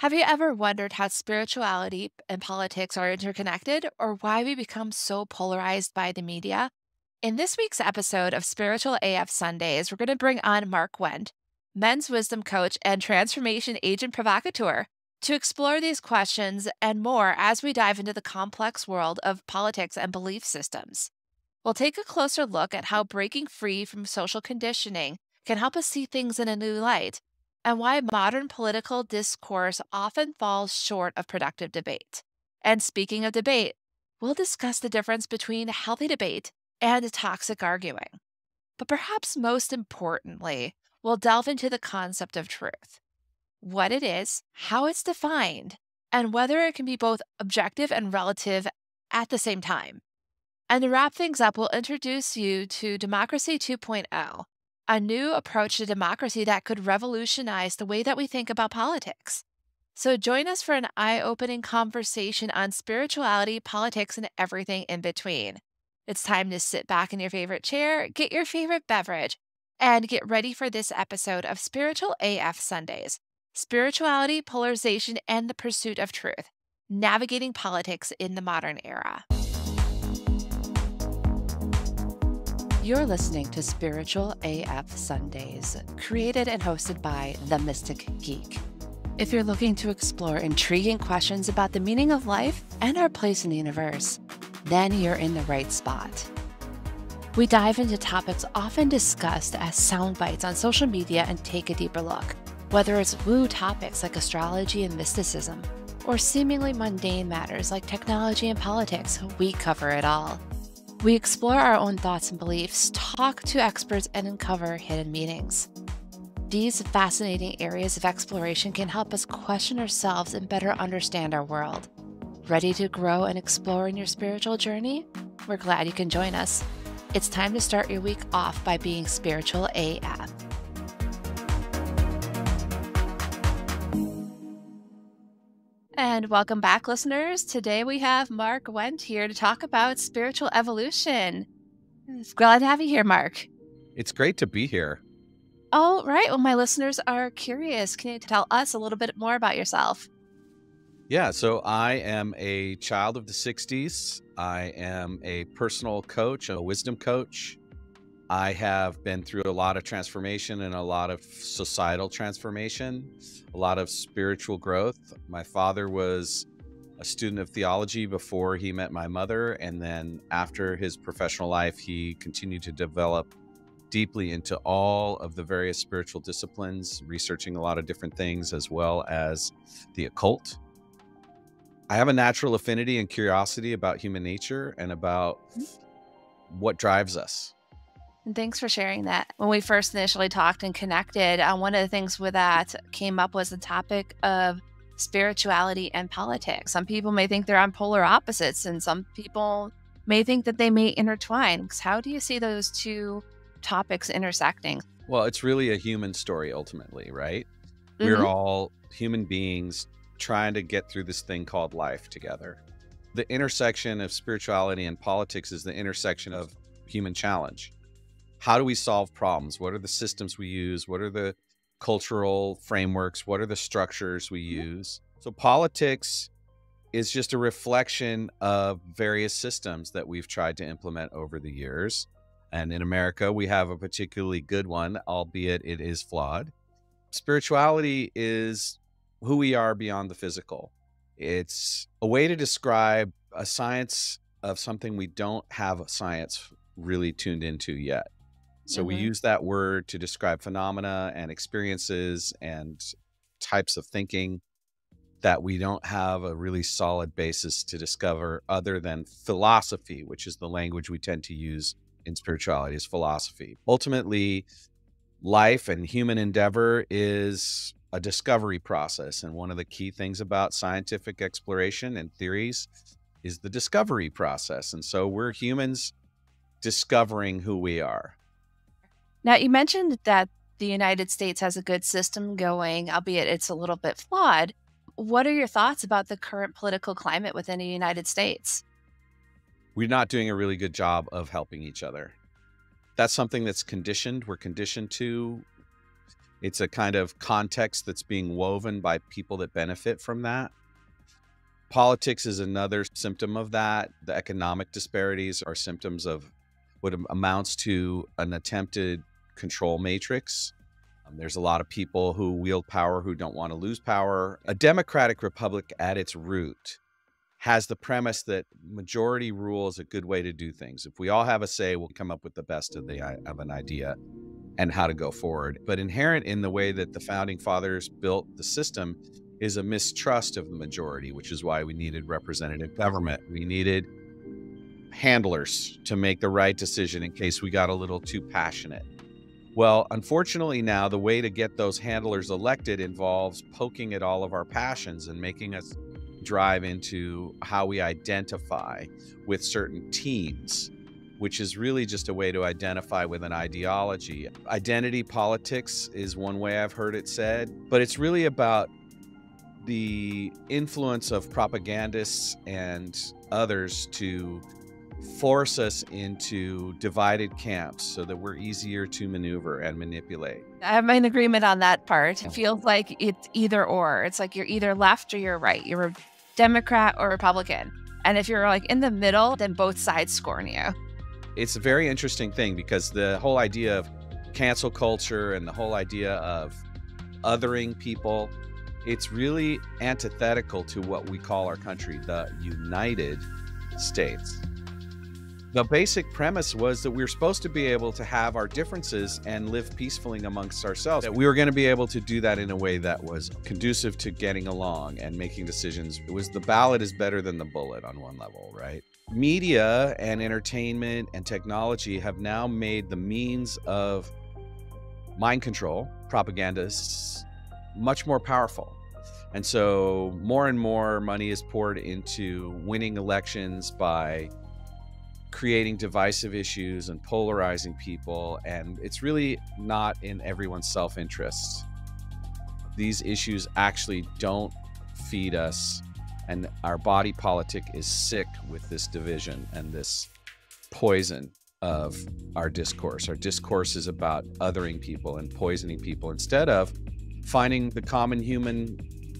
Have you ever wondered how spirituality and politics are interconnected or why we become so polarized by the media? In this week's episode of Spiritual AF Sundays, we're going to bring on Marc Wendt, men's wisdom coach and transformation agent provocateur, to explore these questions and more as we dive into the complex world of politics and belief systems. We'll take a closer look at how breaking free from social conditioning can help us see things in a new light, and why modern political discourse often falls short of productive debate. And speaking of debate, we'll discuss the difference between healthy debate and toxic arguing. But perhaps most importantly, we'll delve into the concept of truth, what it is, how it's defined, and whether it can be both objective and relative at the same time. And to wrap things up, we'll introduce you to Democracy 2.0, a new approach to democracy that could revolutionize the way that we think about politics. So join us for an eye-opening conversation on spirituality, politics, and everything in between. It's time to sit back in your favorite chair, get your favorite beverage, and get ready for this episode of Spiritual AF Sundays: Spirituality, Polarization, and the Pursuit of Truth, Navigating Politics in the Modern Era. You're listening to Spiritual AF Sundays, created and hosted by The Mystic Geek. If you're looking to explore intriguing questions about the meaning of life and our place in the universe, then you're in the right spot. We dive into topics often discussed as sound bites on social media and take a deeper look. Whether it's woo topics like astrology and mysticism, or seemingly mundane matters like technology and politics, we cover it all. We explore our own thoughts and beliefs, talk to experts, and uncover hidden meanings. These fascinating areas of exploration can help us question ourselves and better understand our world. Ready to grow and explore in your spiritual journey? We're glad you can join us. It's time to start your week off by being spiritual AF. And welcome back, listeners. Today we have Marc Wendt here to talk about spiritual evolution. Glad to have you here, Marc. It's great to be here. All right. Well, my listeners are curious. Can you tell us a little bit more about yourself? Yeah, so I am a child of the 60s. I am a personal coach, a wisdom coach. I have been through a lot of transformation and a lot of societal transformation, a lot of spiritual growth. My father was a student of theology before he met my mother, and then after his professional life, he continued to develop deeply into all of the various spiritual disciplines, researching a lot of different things as well as the occult. I have a natural affinity and curiosity about human nature and about what drives us. And thanks for sharing that. When we first initially talked and connected, one of the things with that came up was the topic of spirituality and politics. Some people may think they're on polar opposites, and some people may think that they may intertwine. How do you see those two topics intersecting? Well, it's really a human story ultimately, right? Mm-hmm. We're all human beings trying to get through this thing called life together. The intersection of spirituality and politics is the intersection of human challenge. How do we solve problems? What are the systems we use? What are the cultural frameworks? What are the structures we use? So politics is just a reflection of various systems that we've tried to implement over the years. And in America, we have a particularly good one, albeit it is flawed. Spirituality is who we are beyond the physical. It's a way to describe a science of something we don't have a science really tuned into yet. So we use that word to describe phenomena and experiences and types of thinking that we don't have a really solid basis to discover other than philosophy, which is the language we tend to use in spirituality, is philosophy. Ultimately, life and human endeavor is a discovery process. And one of the key things about scientific exploration and theories is the discovery process. And so we're humans discovering who we are. Now, you mentioned that the United States has a good system going, albeit it's a little bit flawed. What are your thoughts about the current political climate within the United States? We're not doing a really good job of helping each other. That's something that's conditioned. We're conditioned to. It's a kind of context that's being woven by people that benefit from that. Politics is another symptom of that. The economic disparities are symptoms of what amounts to an attempted control matrix. There's a lot of people who wield power who don't want to lose power. A democratic republic at its root has the premise that majority rule is a good way to do things. If we all have a say, we'll come up with the best of an idea and how to go forward. But inherent in the way that the founding fathers built the system is a mistrust of the majority, which is why we needed representative government. We needed handlers to make the right decision in case we got a little too passionate. Well, unfortunately now, the way to get those handlers elected involves poking at all of our passions and making us drive into how we identify with certain teams, which is really just a way to identify with an ideology. Identity politics is one way I've heard it said, but it's really about the influence of propagandists and others to force us into divided camps so that we're easier to maneuver and manipulate. I'm in agreement on that part. It feels like it's either or. It's like you're either left or you're right. You're a Democrat or Republican. And if you're like in the middle, then both sides scorn you. It's a very interesting thing because the whole idea of cancel culture and the whole idea of othering people, it's really antithetical to what we call our country, the United States. The basic premise was that we were supposed to be able to have our differences and live peacefully amongst ourselves. That we were going to be able to do that in a way that was conducive to getting along and making decisions. It was the ballot is better than the bullet on one level, right? Media and entertainment and technology have now made the means of mind control, propagandists, much more powerful. And so more and more money is poured into winning elections by creating divisive issues and polarizing people, and it's really not in everyone's self-interest. These issues actually don't feed us, and our body politic is sick with this division and this poison of our discourse. Our discourse is about othering people and poisoning people instead of finding the common human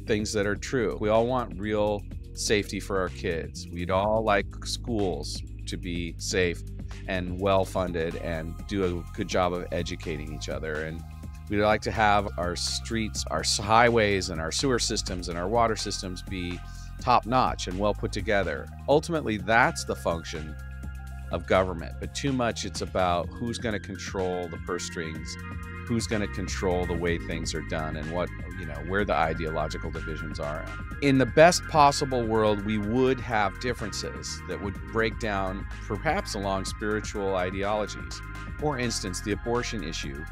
things that are true. We all want real safety for our kids. We'd all like schools to be safe and well-funded and do a good job of educating each other. And we'd like to have our streets, our highways, and our sewer systems and our water systems be top-notch and well put together. Ultimately, that's the function of government. But too much, it's about who's going to control the purse strings, who's going to control the way things are done, and what, where the ideological divisions are. In the best possible world, we would have differences that would break down perhaps along spiritual ideologies. For instance, the abortion issue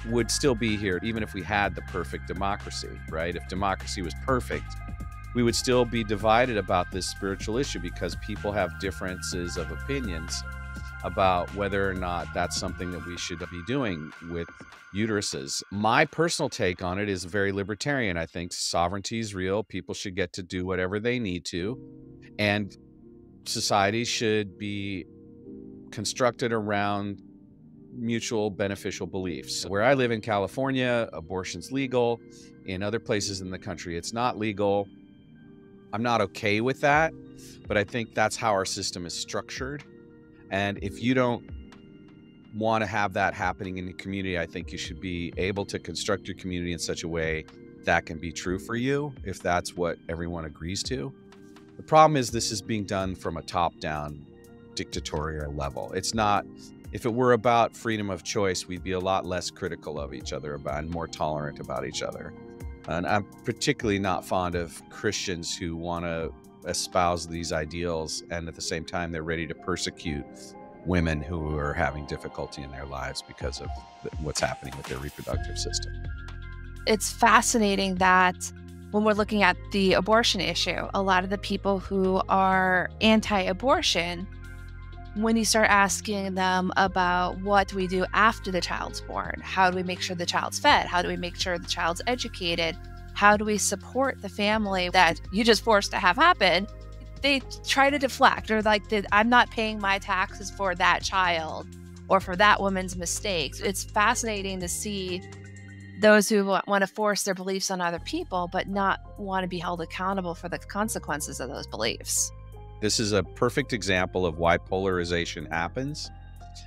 would still be here even if we had the perfect democracy, right? If democracy was perfect, we would still be divided about this spiritual issue because people have differences of opinions about whether or not that's something that we should be doing with uteruses. My personal take on it is very libertarian. I think sovereignty is real. People should get to do whatever they need to. And society should be constructed around mutual beneficial beliefs. Where I live in California, abortion's legal. In other places in the country, it's not legal. I'm not okay with that, but I think that's how our system is structured. And if you don't want to have that happening in the community, I think you should be able to construct your community in such a way that can be true for you, if that's what everyone agrees to. The problem is this is being done from a top-down dictatorial level. It's not, if it were about freedom of choice, we'd be a lot less critical of each other and more tolerant about each other. And I'm particularly not fond of Christians who want to espouse these ideals and at the same time they're ready to persecute women who are having difficulty in their lives because of what's happening with their reproductive system. It's fascinating that when we're looking at the abortion issue, a lot of the people who are anti-abortion, when you start asking them about what do we do after the child's born, how do we make sure the child's fed, how do we make sure the child's educated, how do we support the family that you just forced to have happen, they try to deflect or like, I'm not paying my taxes for that child or for that woman's mistakes. It's fascinating to see those who want to force their beliefs on other people, but not want to be held accountable for the consequences of those beliefs. This is a perfect example of why polarization happens.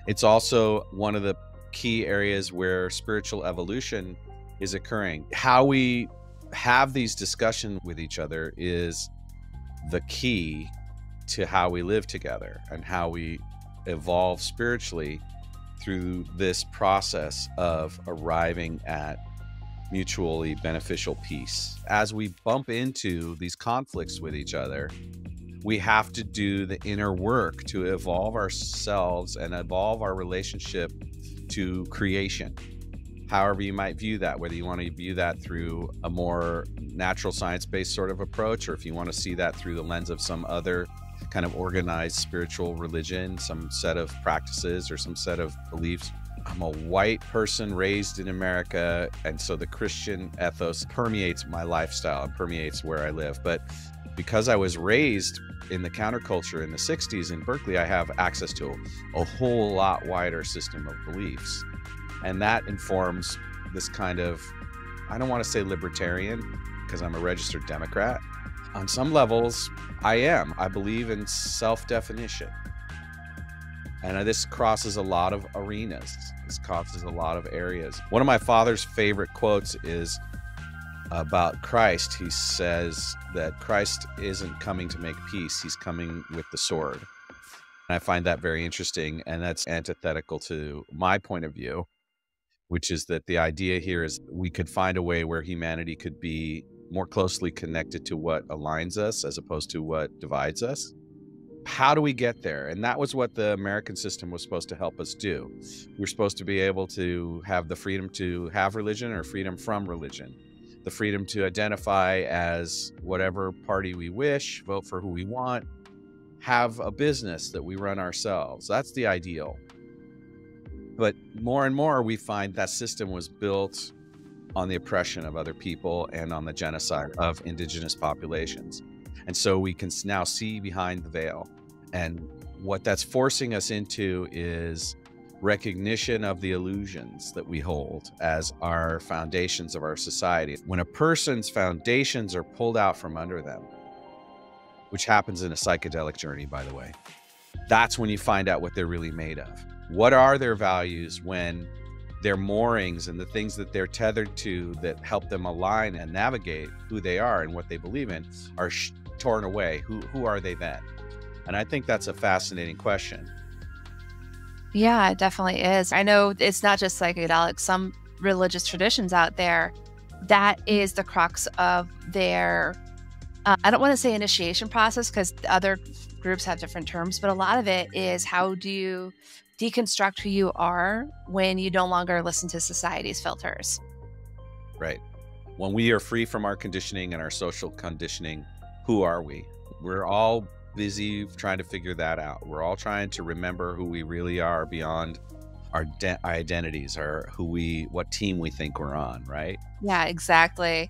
It's also one of the key areas where spiritual evolution is occurring. How we have these discussions with each other is the key to how we live together and how we evolve spiritually through this process of arriving at mutually beneficial peace. As we bump into these conflicts with each other, we have to do the inner work to evolve ourselves and evolve our relationship to creation. However you might view that, whether you want to view that through a more natural science-based sort of approach, or if you want to see that through the lens of some other kind of organized spiritual religion, some set of practices or some set of beliefs. I'm a white person raised in America, and so the Christian ethos permeates my lifestyle and permeates where I live. But because I was raised in the counterculture in the 60s in Berkeley, I have access to a whole lot wider system of beliefs. And that informs this kind of, I don't want to say libertarian, because I'm a registered Democrat. On some levels, I am. I believe in self-definition. And this crosses a lot of arenas. This crosses a lot of areas. One of my father's favorite quotes is about Christ. He says that Christ isn't coming to make peace. He's coming with the sword. And I find that very interesting. And that's antithetical to my point of view, which is that the idea here is we could find a way where humanity could be more closely connected to what aligns us as opposed to what divides us. How do we get there? And that was what the American system was supposed to help us do. We're supposed to be able to have the freedom to have religion or freedom from religion, the freedom to identify as whatever party we wish, vote for who we want, have a business that we run ourselves. That's the ideal. But more and more we find that system was built on the oppression of other people and on the genocide of indigenous populations. And so we can now see behind the veil. And what that's forcing us into is recognition of the illusions that we hold as our foundations of our society. When a person's foundations are pulled out from under them, which happens in a psychedelic journey, by the way, that's when you find out what they're really made of. What are their values when their moorings and the things that they're tethered to that help them align and navigate who they are and what they believe in are torn away? Who are they then? And I think that's a fascinating question. Yeah, it definitely is. I know it's not just psychedelics. Some religious traditions out there, that is the crux of their, I don't want to say initiation process because other groups have different terms, but a lot of it is how do you deconstruct who you are when you no longer listen to society's filters. Right. When we are free from our conditioning and our social conditioning, who are we? We're all busy trying to figure that out. We're all trying to remember who we really are beyond our identities, or what team we think we're on, right? Yeah, exactly.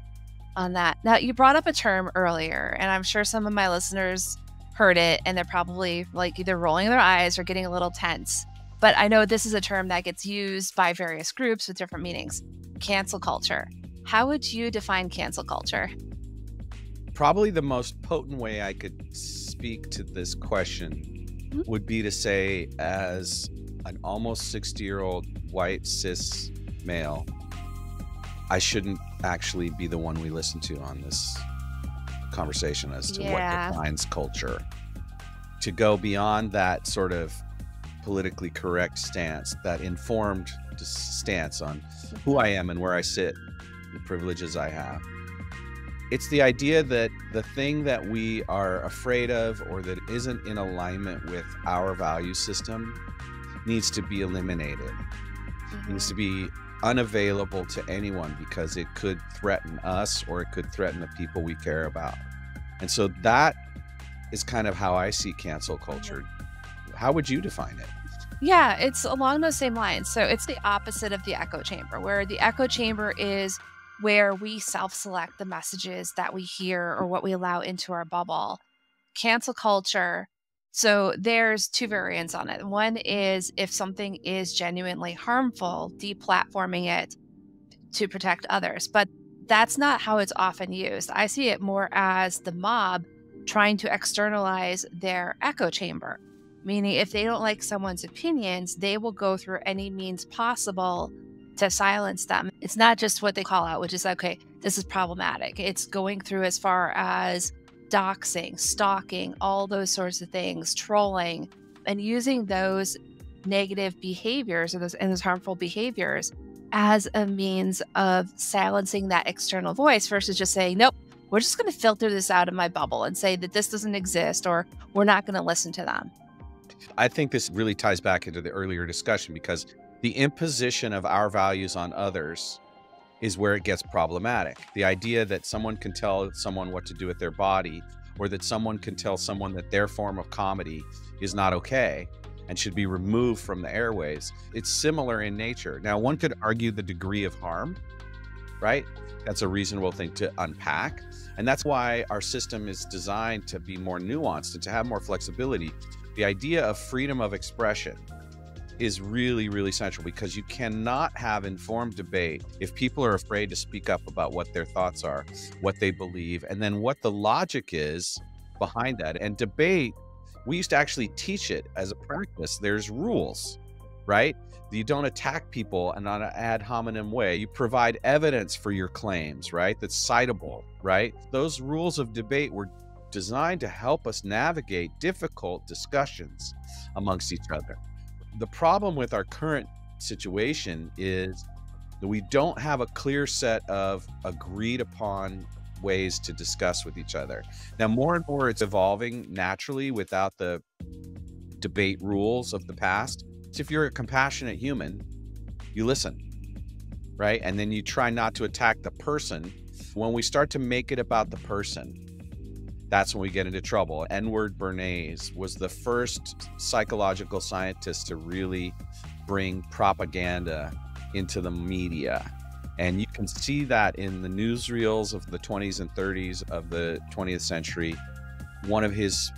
On that. Now, you brought up a term earlier, and I'm sure some of my listeners heard it, and they're probably like either rolling their eyes or getting a little tense. But I know this is a term that gets used by various groups with different meanings. Cancel culture. How would you define cancel culture? Probably the most potent way I could speak to this question would be to say, as an almost 60-year-old white cis male, I shouldn't actually be the one we listen to on this conversation as to what defines culture. To go beyond that sort of politically correct stance, that informed stance on who I am and where I sit, the privileges I have. It's the idea that the thing that we are afraid of or that isn't in alignment with our value system needs to be eliminated. It needs to be unavailable to anyone because it could threaten us or it could threaten the people we care about. And so that is kind of how I see cancel culture. How would you define it? Yeah, it's along those same lines. So it's the opposite of the echo chamber, where the echo chamber is where we self-select the messages that we hear or what we allow into our bubble. Cancel culture. So there's two variants on it. One is if something is genuinely harmful, deplatforming it to protect others. But that's not how it's often used. I see it more as the mob trying to externalize their echo chamber, meaning if they don't like someone's opinions, they will go through any means possible to silence them. It's not just what they call out, which is, okay, this is problematic. It's going through as far as doxing, stalking, all those sorts of things, trolling, and using those negative behaviors or those harmful behaviors as a means of silencing that external voice versus just saying, nope, we're just going to filter this out of my bubble and say that this doesn't exist, or we're not going to listen to them. I think this really ties back into the earlier discussion, because the imposition of our values on others is where it gets problematic. The idea that someone can tell someone what to do with their body, or that someone can tell someone that their form of comedy is not okay and should be removed from the airwaves, it's similar in nature. Now, one could argue the degree of harm, right? That's a reasonable thing to unpack. And that's why our system is designed to be more nuanced and to have more flexibility. The idea of freedom of expression is really, really central, because you cannot have informed debate if people are afraid to speak up about what their thoughts are, what they believe, and then what the logic is behind that. And debate, we used to actually teach it as a practice. There's rules, right? You don't attack people in an ad hominem way. You provide evidence for your claims, right? That's citable, right? Those rules of debate were designed to help us navigate difficult discussions amongst each other. The problem with our current situation is that we don't have a clear set of agreed upon ways to discuss with each other. Now, more and more it's evolving naturally without the debate rules of the past. So if you're a compassionate human, you listen, right? And then you try not to attack the person. When we start to make it about the person, that's when we get into trouble. Edward Bernays was the first psychological scientist to really bring propaganda into the media. And you can see that in the newsreels of the 20s and 30s of the 20th century. One of his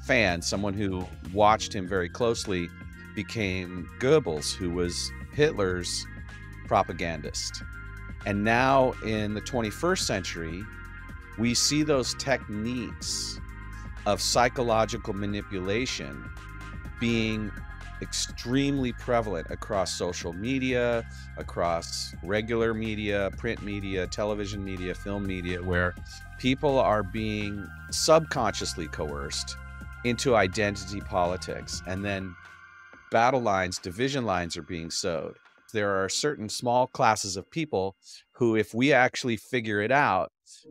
fans, someone who watched him very closely, became Goebbels, who was Hitler's propagandist. And now in the 21st century, we see those techniques of psychological manipulation being extremely prevalent across social media, across regular media, print media, television media, film media, where people are being subconsciously coerced into identity politics. And then battle lines, division lines are being sowed. There are certain small classes of people who, if we actually figure it out,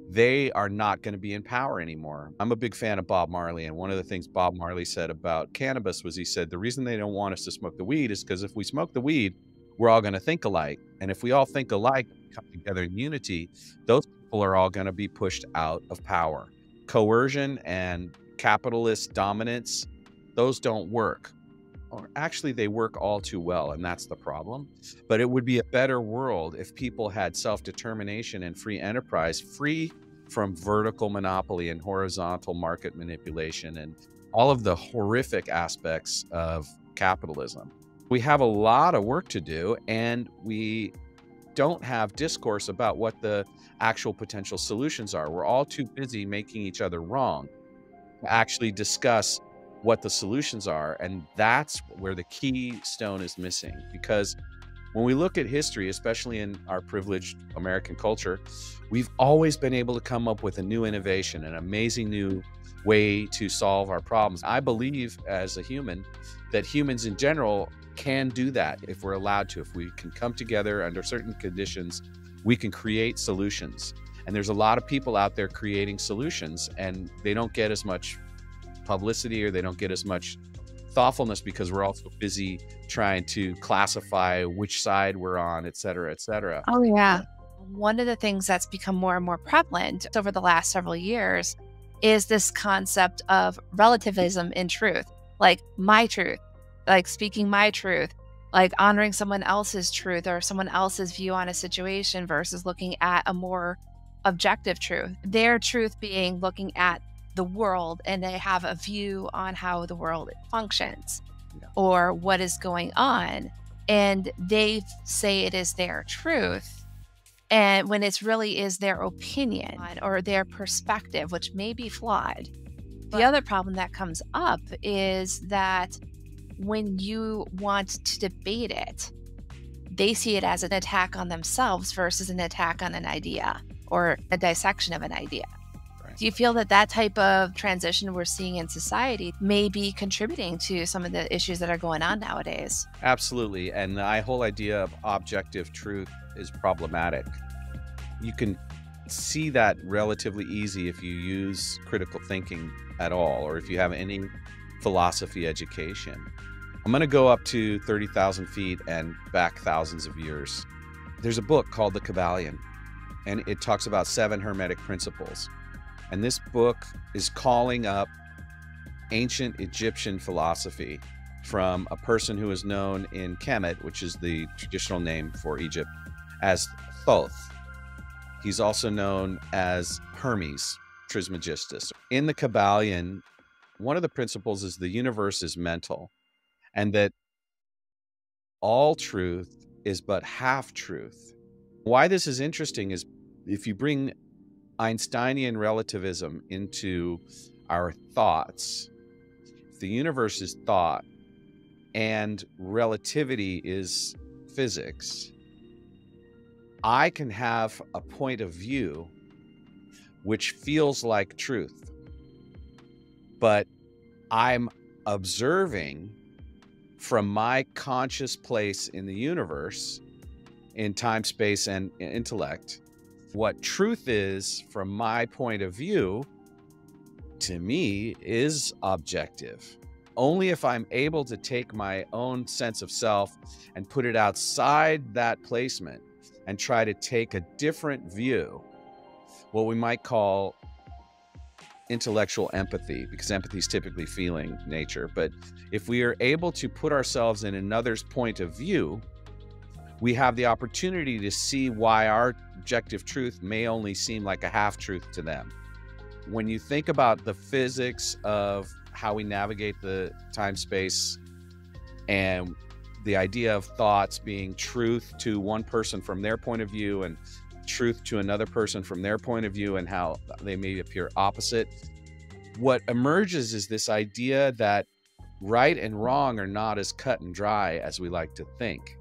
they are not going to be in power anymore. I'm a big fan of Bob Marley, and one of the things Bob Marley said about cannabis was, he said, the reason they don't want us to smoke the weed is because if we smoke the weed, we're all going to think alike. And if we all think alike, come together in unity, those people are all going to be pushed out of power. Coercion and capitalist dominance, those don't work. Or actually, they work all too well, and that's the problem. But it would be a better world if people had self-determination and free enterprise, free from vertical monopoly and horizontal market manipulation and all of the horrific aspects of capitalism. We have a lot of work to do, and we don't have discourse about what the actual potential solutions are. We're all too busy making each other wrong to actually discuss what the solutions are. And that's where the keystone is missing. Because when we look at history, especially in our privileged American culture, we've always been able to come up with a new innovation, an amazing new way to solve our problems. I believe as a human that humans in general can do that if we're allowed to. If we can come together under certain conditions, we can create solutions. And there's a lot of people out there creating solutions, and they don't get as much publicity, or they don't get as much thoughtfulness because we're all so busy trying to classify which side we're on, et cetera, et cetera. Oh, yeah. One of the things that's become more and more prevalent over the last several years is this concept of relativism in truth, like my truth, like speaking my truth, like honoring someone else's truth or someone else's view on a situation versus looking at a more objective truth. Their truth being looking at the world, and they have a view on how the world functions or what is going on, and they say it is their truth, And when it's really is their opinion or their perspective, which may be flawed. The other problem that comes up is that when you want to debate it, they see it as an attack on themselves versus an attack on an idea or a dissection of an idea. Right. Do you feel that that type of transition we're seeing in society may be contributing to some of the issues that are going on nowadays? Absolutely. And the whole idea of objective truth is problematic. You can see that relatively easy if you use critical thinking at all, or if you have any philosophy education. I'm going to go up to 30,000 feet and back thousands of years. There's a book called The Kybalion, and it talks about 7 Hermetic principles. And this book is calling up ancient Egyptian philosophy from a person who is known in Kemet, which is the traditional name for Egypt, as Thoth. He's also known as Hermes Trismegistus. In the Kybalion, one of the principles is the universe is mental, and that all truth is but half truth. Why this is interesting is if you bring Einsteinian relativism into our thoughts, if the universe is thought and relativity is physics, I can have a point of view which feels like truth, but I'm observing from my conscious place in the universe, in time, space, and intellect, what truth is from my point of view, to me, is objective. Only if I'm able to take my own sense of self and put it outside that placement and try to take a different view, what we might call intellectual empathy, because empathy is typically feeling nature. But if we are able to put ourselves in another's point of view, we have the opportunity to see why our objective truth may only seem like a half-truth to them. When you think about the physics of how we navigate the time-space and the idea of thoughts being truth to one person from their point of view and truth to another person from their point of view and how they may appear opposite, what emerges is this idea that right and wrong are not as cut and dry as we like to think.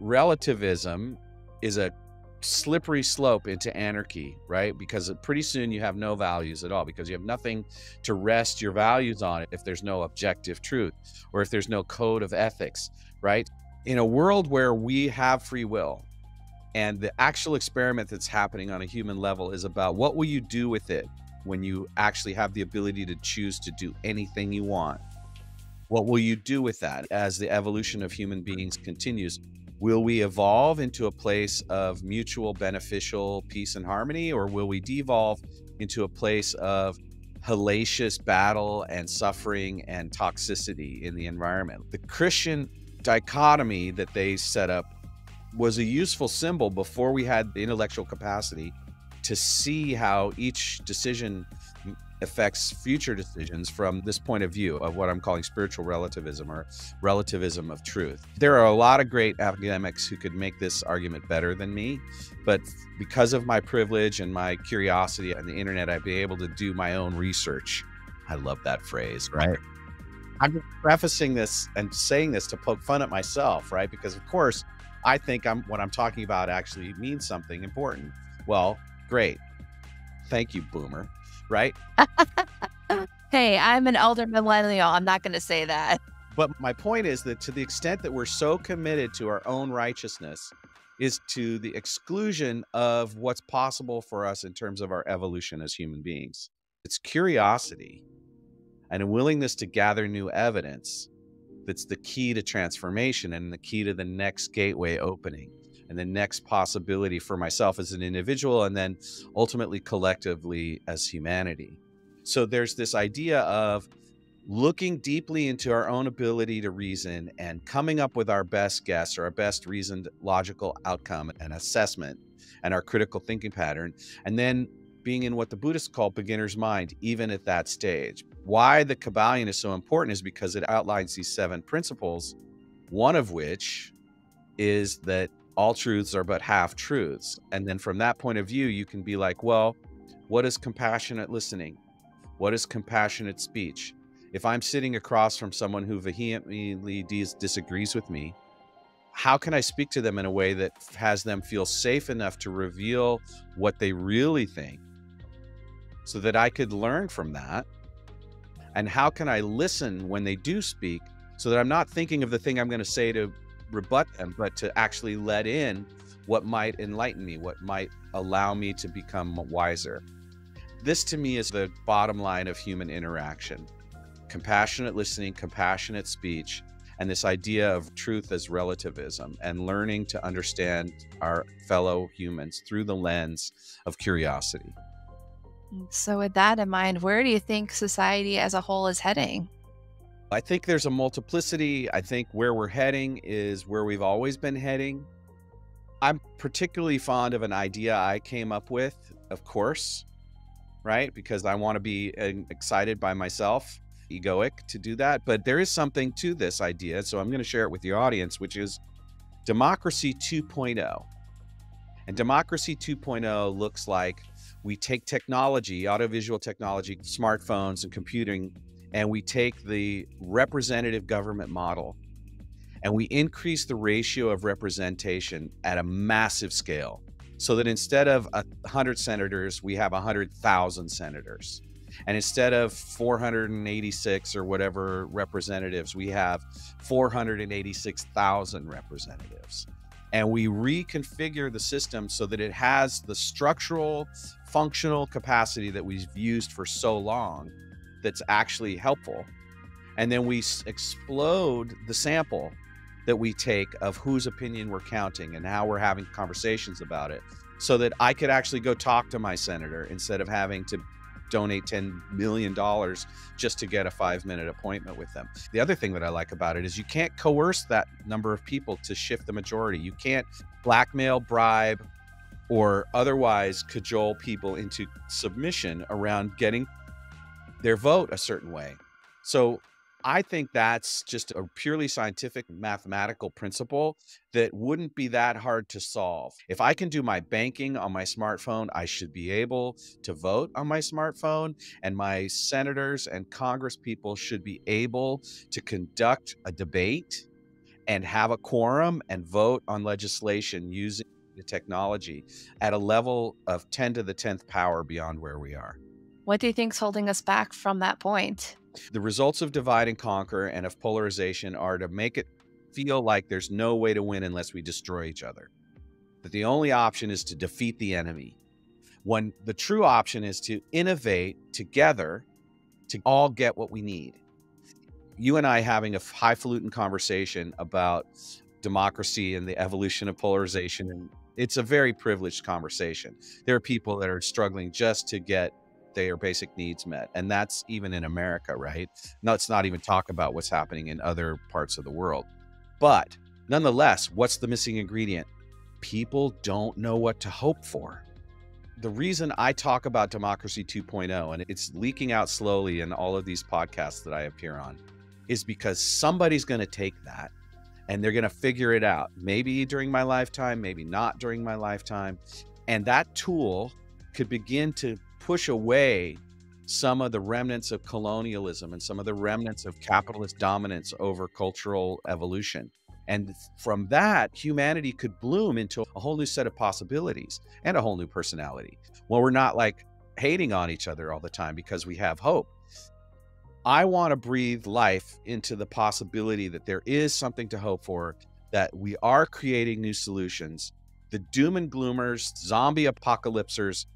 Relativism is a slippery slope into anarchy, right? Because pretty soon you have no values at all, because you have nothing to rest your values on if there's no objective truth or if there's no code of ethics, right? In a world where we have free will and the actual experiment that's happening on a human level is about what will you do with it when you actually have the ability to choose to do anything you want? What will you do with that as the evolution of human beings continues? Will we evolve into a place of mutual beneficial peace and harmony, or will we devolve into a place of hellacious battle and suffering and toxicity in the environment? The Christian dichotomy that they set up was a useful symbol before we had the intellectual capacity to see how each decision affects future decisions from this point of view of what I'm calling spiritual relativism or relativism of truth. There are a lot of great academics who could make this argument better than me, but because of my privilege and my curiosity on the internet, I'd be able to do my own research. I love that phrase, right? I'm prefacing this and saying this to poke fun at myself, right? Because of course, I think what I'm talking about actually means something important. Well, great. Thank you, boomer. Right? Hey, I'm an elder millennial. I'm not going to say that. But my point is that to the extent that we're so committed to our own righteousness is to the exclusion of what's possible for us in terms of our evolution as human beings. It's curiosity and a willingness to gather new evidence that's the key to transformation and the key to the next gateway opening and the next possibility for myself as an individual and then ultimately collectively as humanity. So there's this idea of looking deeply into our own ability to reason and coming up with our best guess or our best reasoned logical outcome and assessment and our critical thinking pattern, and then being in what the Buddhists call beginner's mind, even at that stage. Why the Kybalion is so important is because it outlines these 7 principles, one of which is that all truths are but half truths. And then from that point of view, you can be like, well, what is compassionate listening? What is compassionate speech? If I'm sitting across from someone who vehemently disagrees with me, how can I speak to them in a way that has them feel safe enough to reveal what they really think so that I could learn from that? And how can I listen when they do speak so that I'm not thinking of the thing I'm going to say to rebut them, but to actually let in what might enlighten me, what might allow me to become wiser? This to me is the bottom line of human interaction: compassionate listening, compassionate speech, and this idea of truth as relativism, and learning to understand our fellow humans through the lens of curiosity. So, with that in mind, where do you think society as a whole is heading? I think there's a multiplicity. I think where we're heading is where we've always been heading. I'm particularly fond of an idea I came up with, of course, right? Because I want to be excited by myself, egoic to do that. But there is something to this idea. So I'm going to share it with the audience, which is democracy 2.0. And democracy 2.0 looks like we take technology, audiovisual technology, smartphones and computing, and we take the representative government model and we increase the ratio of representation at a massive scale, so that instead of 100 senators, we have 100,000 senators. And instead of 486 or whatever representatives, we have 486,000 representatives. And we reconfigure the system so that it has the structural, functional capacity that we've used for so long that's actually helpful. And then we explode the sample that we take of whose opinion we're counting and how we're having conversations about it, so that I could actually go talk to my senator instead of having to donate $10 million just to get a 5-minute appointment with them. The other thing that I like about it is you can't coerce that number of people to shift the majority. You can't blackmail, bribe, or otherwise cajole people into submission around getting their vote a certain way. So I think that's just a purely scientific mathematical principle that wouldn't be that hard to solve. If I can do my banking on my smartphone, I should be able to vote on my smartphone, and my senators and Congress people should be able to conduct a debate and have a quorum and vote on legislation using the technology at a level of 10 to the 10th power beyond where we are. What do you think's holding us back from that point? The results of divide and conquer and of polarization are to make it feel like there's no way to win unless we destroy each other. That the only option is to defeat the enemy, when the true option is to innovate together to all get what we need. You and I having a highfalutin conversation about democracy and the evolution of polarization, and it's a very privileged conversation. There are people that are struggling just to get their basic needs met. And that's even in America, right? Let's not even talk about what's happening in other parts of the world. But nonetheless, what's the missing ingredient? People don't know what to hope for. The reason I talk about democracy 2.0, and it's leaking out slowly in all of these podcasts that I appear on, is because somebody's going to take that and they're going to figure it out. Maybe during my lifetime, maybe not during my lifetime. And that tool could begin to push away some of the remnants of colonialism and some of the remnants of capitalist dominance over cultural evolution. And from that, humanity could bloom into a whole new set of possibilities and a whole new personality. Well, we're not like hating on each other all the time because we have hope. I want to breathe life into the possibility that there is something to hope for, that we are creating new solutions. The doom and gloomers, zombie apocalypsers,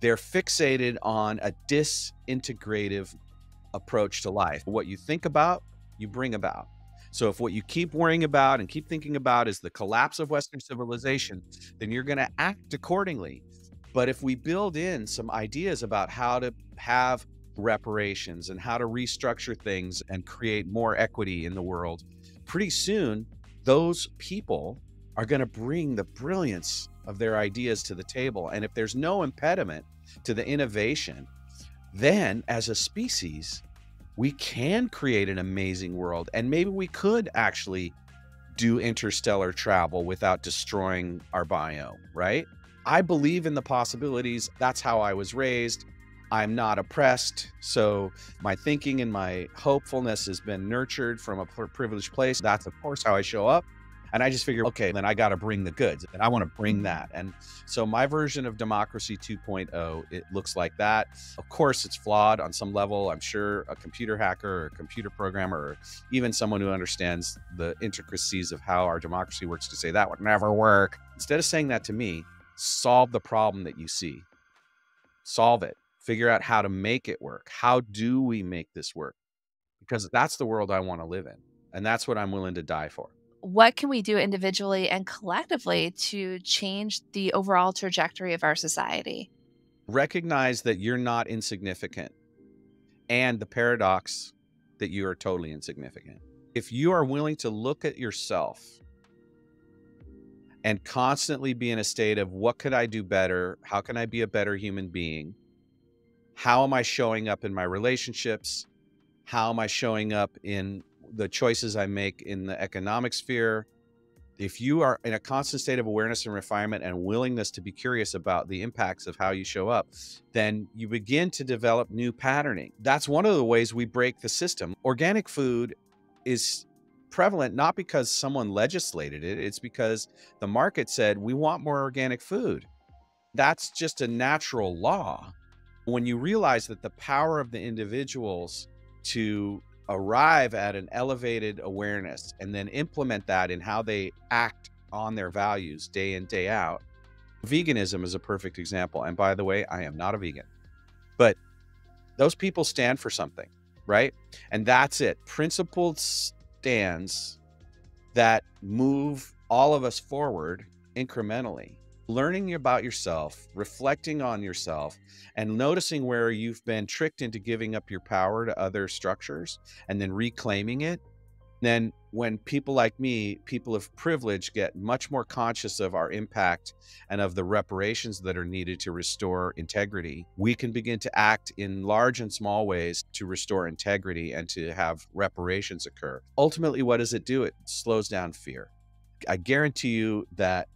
they're fixated on a disintegrative approach to life. What you think about, you bring about. So if what you keep worrying about and keep thinking about is the collapse of Western civilization, then you're going to act accordingly. But if we build in some ideas about how to have reparations and how to restructure things and create more equity in the world, pretty soon those people are going to bring the brilliance of their ideas to the table. And if there's no impediment to the innovation, then as a species, we can create an amazing world. And maybe we could actually do interstellar travel without destroying our biome, right? I believe in the possibilities. That's how I was raised. I'm not oppressed. So my thinking and my hopefulness has been nurtured from a privileged place. That's, of course, how I show up. And I just figure, okay, then I got to bring the goods and I want to bring that. And so my version of democracy 2.0, it looks like that. Of course, it's flawed on some level. I'm sure a computer hacker or a computer programmer, or even someone who understands the intricacies of how our democracy works, to say that would never work. Instead of saying that to me, solve the problem that you see. Solve it. Figure out how to make it work. How do we make this work? Because that's the world I want to live in. And that's what I'm willing to die for. What can we do individually and collectively to change the overall trajectory of our society? Recognize that you're not insignificant, and the paradox that you are totally insignificant. If you are willing to look at yourself and constantly be in a state of, what could I do better? How can I be a better human being? How am I showing up in my relationships? How am I showing up in the choices I make in the economic sphere? If you are in a constant state of awareness and refinement and willingness to be curious about the impacts of how you show up, then you begin to develop new patterning. That's one of the ways we break the system. Organic food is prevalent not because someone legislated it, it's because the market said, we want more organic food. That's just a natural law. When you realize that the power of the individuals to arrive at an elevated awareness and then implement that in how they act on their values day in, day out. Veganism is a perfect example. And by the way, I am not a vegan, but those people stand for something, right? And that's it. Principled stands that move all of us forward incrementally. Learning about yourself, reflecting on yourself, and noticing where you've been tricked into giving up your power to other structures and then reclaiming it. Then when people like me, people of privilege, get much more conscious of our impact and of the reparations that are needed to restore integrity, we can begin to act in large and small ways to restore integrity and to have reparations occur. Ultimately, what does it do? It slows down fear. I guarantee you that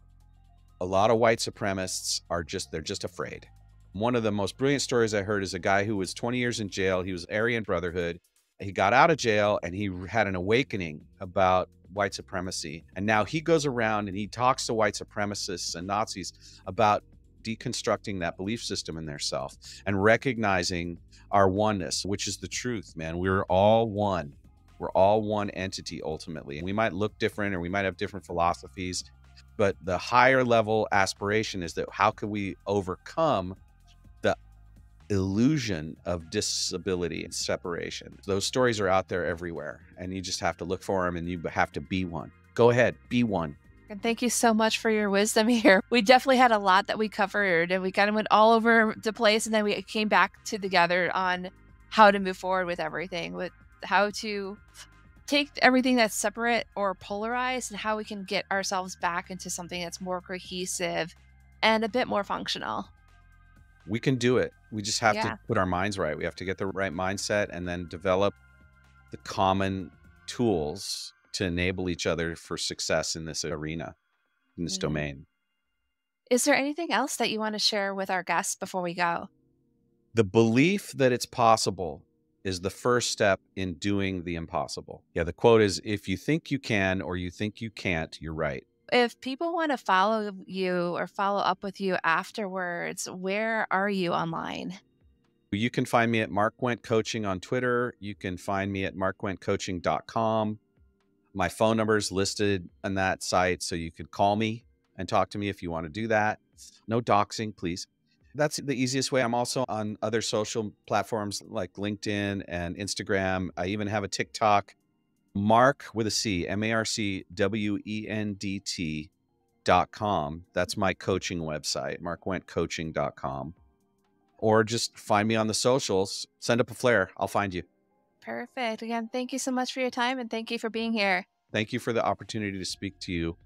a lot of white supremacists are they're just afraid. One of the most brilliant stories I heard is a guy who was 20 years in jail. He was Aryan Brotherhood. He got out of jail and he had an awakening about white supremacy. And now he goes around and he talks to white supremacists and Nazis about deconstructing that belief system in their self and recognizing our oneness, which is the truth, man. We're all one. We're all one entity ultimately. And we might look different or we might have different philosophies, but the higher level aspiration is that how can we overcome the illusion of disability and separation? Those stories are out there everywhere, and you just have to look for them, and you have to be one. Go ahead, be one. And thank you so much for your wisdom here. We definitely had a lot that we covered, and we kind of went all over the place, and then we came back together on how to move forward with everything, with how to take everything that's separate or polarized and how we can get ourselves back into something that's more cohesive and a bit more functional. We can do it. We just have to put our minds right. We have to get the right mindset and then develop the common tools to enable each other for success in this arena, in this domain. Is there anything else that you want to share with our guests before we go? The belief that it's possible is the first step in doing the impossible. Yeah, the quote is, if you think you can or you think you can't, you're right. If people want to follow you or follow up with you afterwards, where are you online? You can find me at Marc Wendt Coaching on Twitter. You can find me at marcwendtcoaching.com. My phone number is listed on that site, so you could call me and talk to me if you want to do that. No doxing, please. That's the easiest way. I'm also on other social platforms like LinkedIn and Instagram. I even have a TikTok. Marc with a C, MarcWendt.com. That's my coaching website, marcwendtcoaching.com. Or just find me on the socials. Send up a flare. I'll find you. Perfect. Again, thank you so much for your time and thank you for being here. Thank you for the opportunity to speak to you.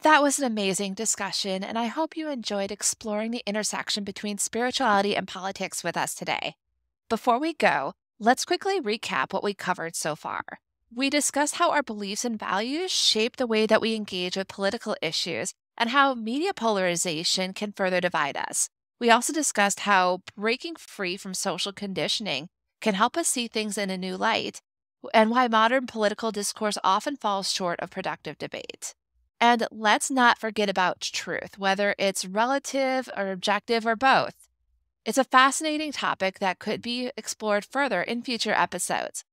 That was an amazing discussion, and I hope you enjoyed exploring the intersection between spirituality and politics with us today. Before we go, let's quickly recap what we covered so far. We discussed how our beliefs and values shape the way that we engage with political issues and how media polarization can further divide us. We also discussed how breaking free from social conditioning can help us see things in a new light and why modern political discourse often falls short of productive debate. And let's not forget about truth, whether it's relative or objective or both. It's a fascinating topic that could be explored further in future episodes.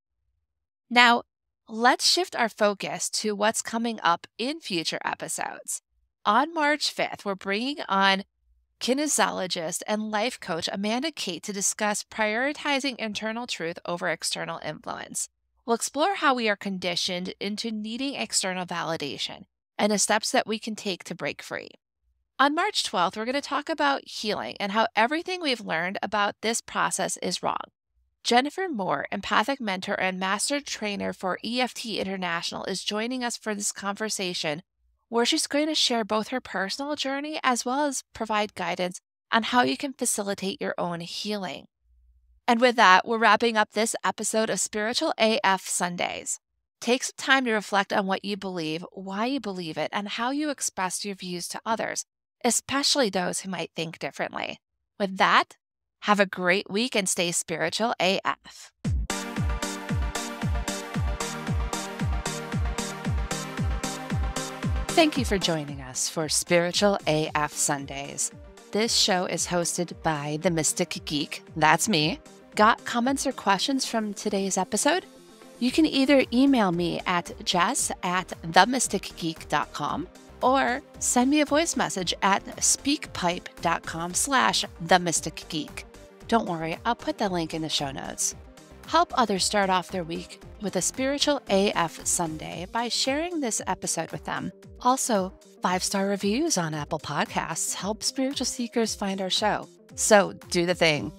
Now, let's shift our focus to what's coming up in future episodes. On March 5th, we're bringing on kinesiologist and life coach Amanda Kate to discuss prioritizing internal truth over external influence. We'll explore how we are conditioned into needing external validation and the steps that we can take to break free. On March 12th, we're going to talk about healing and how everything we've learned about this process is wrong. Jennifer Moore, empathic mentor and master trainer for EFT International, is joining us for this conversation where she's going to share both her personal journey as well as provide guidance on how you can facilitate your own healing. And with that, we're wrapping up this episode of Spiritual AF Sundays. Take some time to reflect on what you believe, why you believe it, and how you express your views to others, especially those who might think differently. With that, have a great week and stay spiritual AF. Thank you for joining us for Spiritual AF Sundays. This show is hosted by the Mystic Geek. That's me. Got comments or questions from today's episode? You can either email me at jess@themysticgeek.com or send me a voice message at speakpipe.com/themysticgeek. Don't worry, I'll put the link in the show notes. Help others start off their week with a Spiritual AF Sunday by sharing this episode with them. Also, 5-star reviews on Apple Podcasts help spiritual seekers find our show. So do the thing.